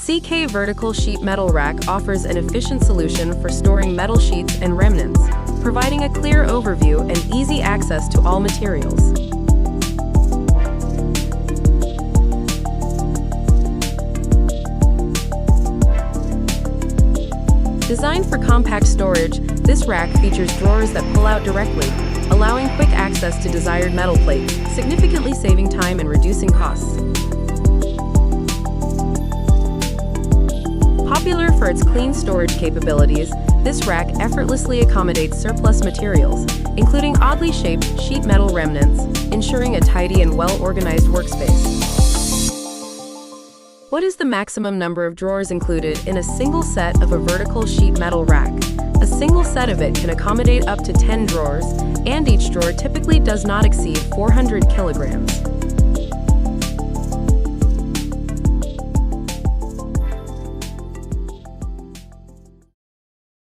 CK Vertical Sheet Metal Rack offers an efficient solution for storing metal sheets and remnants, providing a clear overview and easy access to all materials. Designed for compact storage, this rack features drawers that pull out directly, allowing quick access to desired metal plates, significantly saving time and reducing costs. Popular for its clean storage capabilities, this rack effortlessly accommodates surplus materials, including oddly shaped sheet metal remnants, ensuring a tidy and well-organized workspace. What is the maximum number of drawers included in a single set of a vertical sheet metal rack? A single set of it can accommodate up to 10 drawers, and each drawer typically does not exceed 400 kilograms.